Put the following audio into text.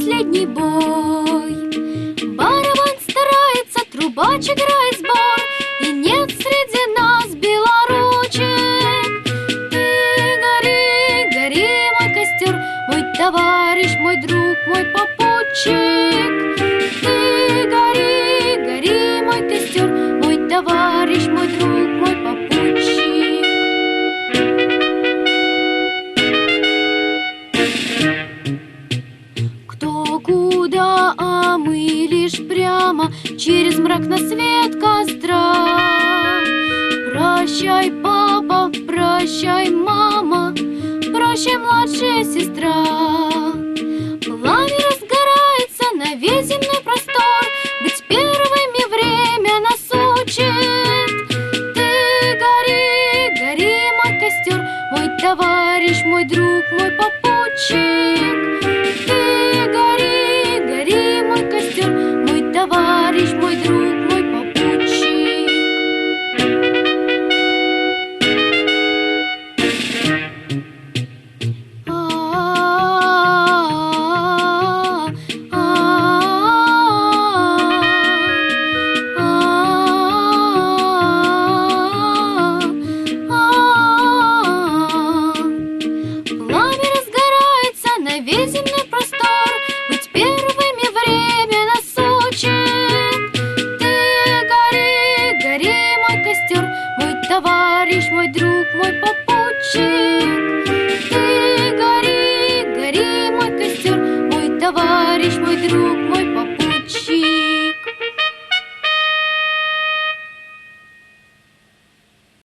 последний бой. Барабан старается, трубач играет сбор, и нет среди нас белоручек. Ты гори, гори, мой костер, мой товарищ, мой друг, мой попутчик. Ты гори, гори, мой костер, мой товарищ, мой друг, мой попутчик. Кто куда, а мы лишь прямо через мрак на свет костра. Прощай, папа, прощай, мама, прощай, младшая сестра. Пламя разгорается на весь земной простор, быть первыми время нас учит. Ты гори, гори, мой костер, мой товарищ, мой друг, мой попутчик. Ты гори, гори, мой костер, мой товарищ, мой друг, мой попутчик. Пламя разгорается на весь земной простор, быть первыми время нас учит. Ты гори, гори, мой костер, мой товарищ, мой друг, мой попутчик.